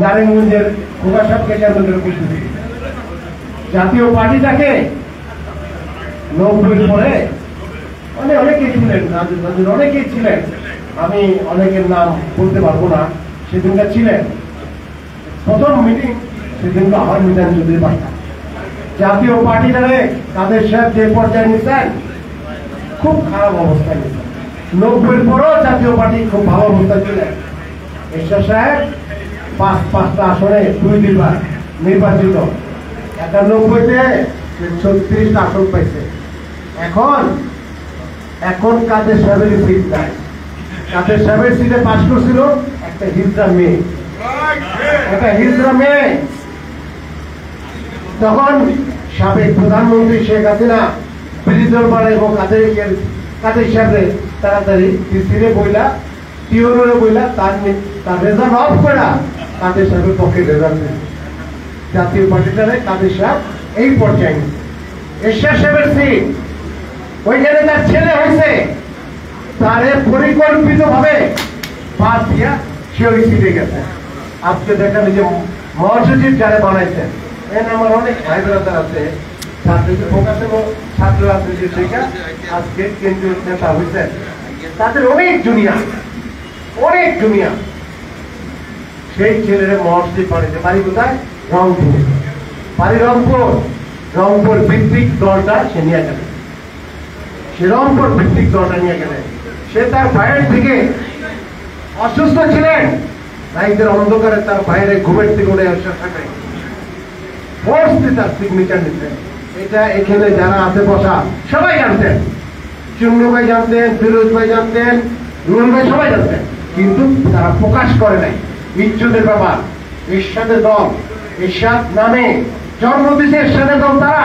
নারায়ণগঞ্জের প্রকাশককে কেন্দ্র করে উপস্থিতি জাতীয় পার্টিটাকে 90 পরে অনেকেই ছিলেন, অনেকেই ছিলেন, আমি অনেকের নাম বলতে পারবো না। সেদিনটা ছিলেন প্রথম মিটিং, সেদিনটা আমার মিজান চৌধুরী বাসা জাতীয় পার্টিটারে কাদের সাহেব যে পর্যায়ে নিতেন, খুব খারাপ অবস্থায় নিতেন। 90 পরেও জাতীয় পার্টি খুব ভালো অবস্থায় ছিলেন। এরশাদ সাহেব পাঁচটা আসনে 2 বার নির্বাচিত, 91-তে 36টা আসন পাইছে। এখন কাদের সাহেবের সিট নাই। কাদের সাহেবের সিটে পাস করছিল একটা হিজড়া মেয়ে। তখন সাবেক প্রধানমন্ত্রী শেখ হাসিনা বিরোধী দল এবং কাদের সাহেবের তাড়াতাড়ি সিটে বইলা টিওরে বইলা তার রেজাল্ট অফ করা কাদের সাহেবের পক্ষে রেজাল্ট দিয়েছে। জাতীয় পার্টিটারে কাদের সাহেব এই পর্যায়ে এরশাদ সাহেবের সিট, ওইখানে তার ছেলে হয়েছে, তারে পরিকল্পিত ভাবে বাদ দিয়া সে ওই সিটে গেছে। আজকে দেখেন যে মহাসচিব যারা বানাইছেন, আমার অনেক ভাই ব্রাদার আছে, ছাত্র রাজনীতি থেকে আজকে কেন্দ্রীয় নেতা হয়েছেন, তাদের অনেক জুনিয়া। সেই ছেলেরা মহাসচিব বানিয়েছে। বাড়ি কোথায়? রংপুর। বাড়ি রংপুর ভিত্তিক দলটা সে নিয়ে গেলে, সে তার ভাইয়ের থেকে অসুস্থ ছিলেন, রাইতের অন্ধকারে তার ভাইয়ের ঘুমের থেকে উঠে তার সিগনেচার নিতেন। এটা এখানে যারা আছে বসা সবাই জানতেন, চুন্নু ভাই জানতেন, ফিরোজ ভাই জানতেন, রুল ভাই সবাই জানতেন, কিন্তু তারা প্রকাশ করে নাই। ইজ্জতের ব্যাপার। এরশাদের দল, এরশাদ নামে জন্ম দিয়েছে এরশাদের দল, তারা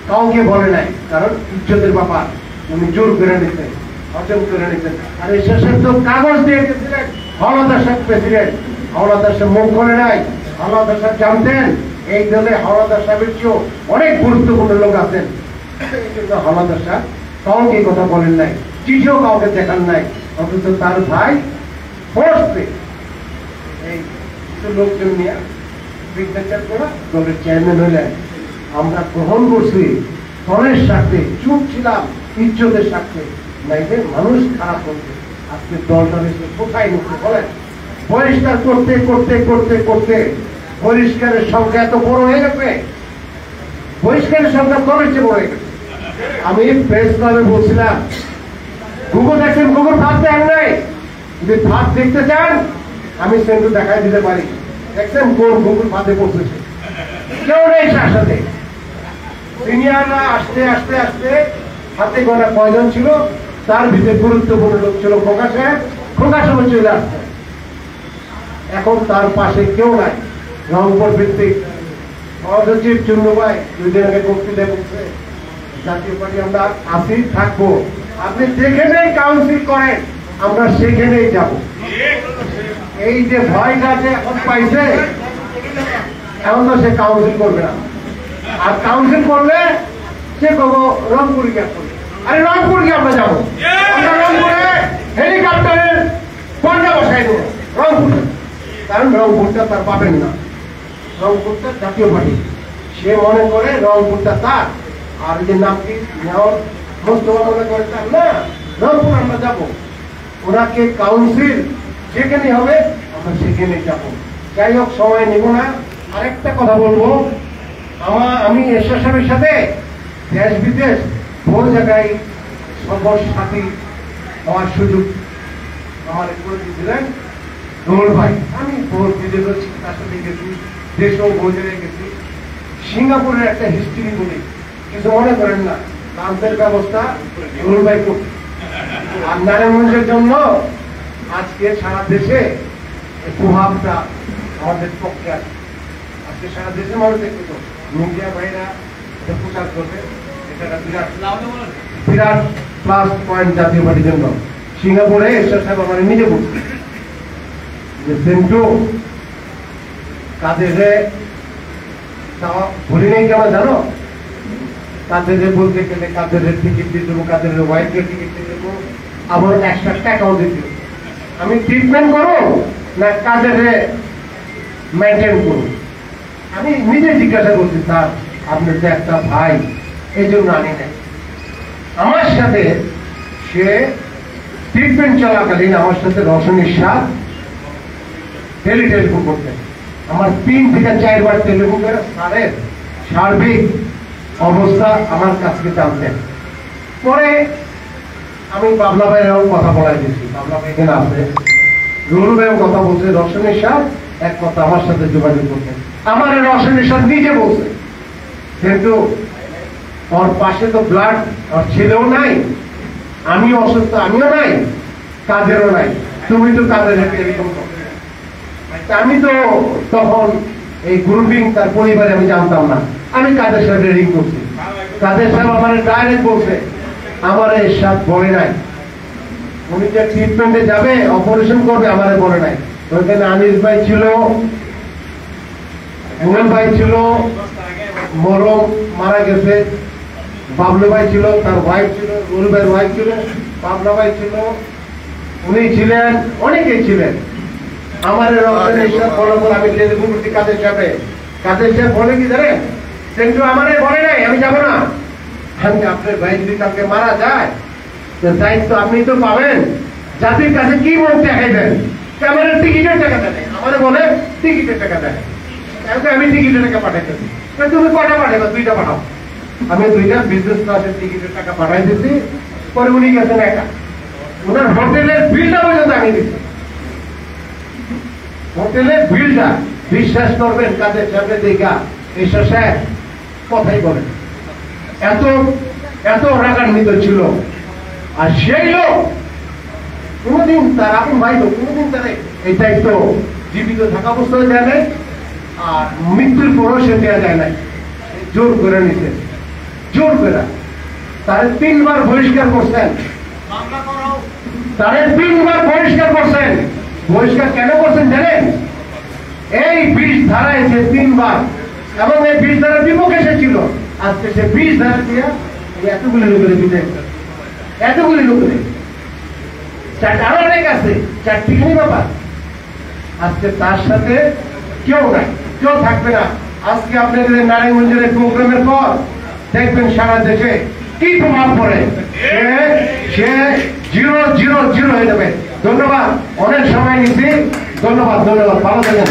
কাউকে বলে নাই, কারণ ইজ্জতের ব্যাপার। উনি জোর করে নিতেন, অর্জন করে নিতেন। আর এরশাদ সাহেব তো কাগজ দিয়ে গেছিলেন হাওলাদার সাহেব প্রেসিডেন্ট। হাওলাদার সাহেব মুখ করে নাই। হাওলাদার সাহেব জানতেন এই দলে হাওলাদার সাহেবের চেয়েও অনেক গুরুত্বপূর্ণ লোক আছেন। কিন্তু হাওলাদার সাহেব কাউকে কথা বলেন নাই, চিঠিও কাউকে দেখান নাই। অথচ তার ভাই ফোর্সে এই লোকজন নিয়ে সিগনেচার করা দলের চেয়ারম্যান হইলেন। আমরা গ্রহণ করছি দলের স্বার্থে, চুপ ছিলাম ইজ্জতের স্বার্থে, নাইলে মানুষ খারাপ করছে। আজকে দলটা কোথায় নিচ্ছে বলেন? পরিষ্কার করতে করতে করতে করতে পরিষ্কারের সংখ্যা এত বড় হয়ে গেছে, পরিষ্কারের সংখ্যা দলের চেয়ে বড় হয়ে গেছে। আমি প্রেস ক্লাবে বলছিলাম, গুগল দেখেন, গুগল ভাত দেন নাই, যদি ভাত দেখতে চান আমি সেন্টু দেখাই দিতে পারি। দেখছেন কোন গুগল ভাতে পড়তেছে? কেউ নেই তার সাথে। সিনিয়ররা আসতে আসতে আসতে হাতে গোনা কয়জন ছিল, তার ভিতরে গুরুত্বপূর্ণ লোক ছিল খোকা সাহেব। খোকা সাহেব চলে আসছে, এখন তার পাশে কেউ নাই। রংপুর ভিত্তিক মহাসচিব চুন্নু ভাই 2 দিন আগে বক্তৃতায় বলছে, জাতীয় পার্টি আমরা আসি থাকবো, আপনি যেখানেই কাউন্সিল করেন আমরা সেখানেই যাব। এই যে ভয়টা যে এখন পাইছে, এখন তো সে কাউন্সিল করবে না। আর কাউন্সিল করলে সে করবো রংপুর গিয়ে করবে। আরে রংপুর গিয়ে আমরা যাবো, আমরা রংপুরে হেলিকপ্টারের পর্দা বসাই দেবো রংপুরে, কারণ রংপুরটা তার পাবেন না। রংপুরটা জাতীয় পার্টি, সে মনে করে রংপুরটা তার। আর যে নামটি মোস্তফা মনে করে তার না, রংপুর আমরা যাবো। ওনাকে কাউন্সিল যেখানে হবে আমরা সেখানে যাব। যাই হোক, সময় নেব না। আরেকটা কথা বলবো, আমি এরশাদ সাহেবের সাথে দেশ বিদেশ বহু জায়গায় সফর সাথী হওয়ার সুযোগ আমার করে দিয়েছিলেন রুল ভাই। আমি বহু বিদেশ তার সাথে গেছি, দেশেও বহু জায়গায় গেছি। সিঙ্গাপুরের একটা হিস্ট্রি বলি, কিছু মনে করেন না, ট্রান্সের ব্যবস্থা রুল ভাই করছে। আর নারায়ণগঞ্জের জন্য আজকে সারা দেশে প্রভাবটা আমাদের পক্ষে আছে। আজকে সারা দেশের মানুষ দেখতে, মিডিয়া ভাইরা প্রচার করবে, এটা বিরাট প্লাস পয়েন্ট জাতীয় পার্টির জন্য। সিঙ্গাপুরে এরশাদ সাহেব আমার নিজে বলছে যে সেন্টু কাদের ভুলি নেই কেন জানো? কাদের বলতে গেলে কাদের টিকিট দিয়ে দেবো, কাদের ওয়াইফের টিকিট দিয়ে দেবো, আবার 100 টাকাও দিতে। আমি ট্রিটমেন্ট করো না কাদের মেনটেন করুন। আমি নিজে জিজ্ঞাসা করছি, স্যার আপনার যে একটা ভাই, এই জন্য আনি নাই। আমার সাথে সে ট্রিটমেন্ট চলাকালীন আমার সাথে রসনের সাথ টেলিফোন করতেন। আমার 3 থেকে 4 বার টেলিফোন করে স্যারের সার্বিক অবস্থা আমার কাছে জানতেন। পরে আমি বাবলা ভাইয়েরও কথা বলাই দিয়েছি, বাবলা ভাই এখানে আছে, রুল ভাইও কথা বলছে, রসনের সাথ এক কথা আমার সাথে যোগাযোগ করতেন। আমার রসনের সাথ নিজে বলছে, কিন্তু ওর পাশে তো ব্লাড ওর ছেলেও নাই, আমি অসুস্থ, আমিও নাই, কাজেরও নাই, তুমি তো কাজের এরকম। আমি তো তখন এই গ্রুপিং তার পরিবারে আমি জানতাম না, আমি কাদের সাথে রিং করছি। কাদের সাহেব আমার ডাইরেক্ট বলছে, আমার এর সাথ বলে নাই, উনি যে ট্রিটমেন্টে যাবে, অপারেশন করবে, আমার বলে নাই। ওইখানে আনিস ভাই ছিল, মুঘল ভাই ছিল, মরম মারা গেছে, বাবলু ভাই ছিল, তার ওয়াইফ ছিল, রুল ভাইয়ের ওয়াইফ ছিল, বাবলা ভাই ছিল, উনি ছিলেন, অনেকেই ছিলেন। আমার আমি টেলিফোন করছি কাদের সাহেবে, কাদের সাহেব বলে কি জানেন, কিন্তু আমার বলে নাই আমি যাবো না। আমি আপনার ভাই যদি কালকে মারা যায়, দায়িত্ব আপনি তো পাবেন, জাতির কাছে কি বলতে দেখাইবেন, ক্যামেরার টিকিটের টাকা দেয়, আমার বলে টিকিটের টাকা দেয়, আমি টিকিটের টাকা পাঠাইতেছি, তুমি কটা পাঠাবে, 2টা পাঠাও। আমি 2টা বিজনেস ক্লাসের টিকিটের টাকা পাঠাই দিচ্ছি। পরে উনি গেছেন একা, ওনার হোটেলের বিলটা পর্যন্ত আমি দিচ্ছি, হোটেলের বিলটা। বিশ্বাস করবেন কাদের সামনে দেখা এসে স্যার কথাই বলেন, এত এত রাগান্বিত ছিল। আর সেই লোক কোনদিন তার আপন ভাই তো কোনদিন তার এই দায়িত্ব জীবিত থাকা অবস্থায় দেয় নাই, আর মৃত্যুর পরও সে দেওয়া যায় নাই, জোর করে নিছে, জোর করে। তারে 3 বার বহিষ্কার করছেন, তারে 3 বার বহিষ্কার করছেন। বহিষ্কার কেন করছেন জানেন? এই 20 ধারায় সে 3 বার, এবং এই 20 ধারার বিপক্ষে সে ছিল। আজকে সে 20 ধারা দিয়ে এতগুলি লোকের বিদায়, এতগুলি লোকের 4টা আরো অনেক আছে, 4টিখানি ব্যাপার। আজকে তার সাথে কেউ নাই, কেউ থাকবে না। আজকে আপনাদের নারায়ণগঞ্জের প্রোগ্রামের পর দেখবেন সারা দেশে কি প্রভাব পড়ে, সে 0-0-0 হয়ে যাবে। ধন্যবাদ, অনেক সময় নিচ্ছি, ধন্যবাদ, ভালো থাকেন।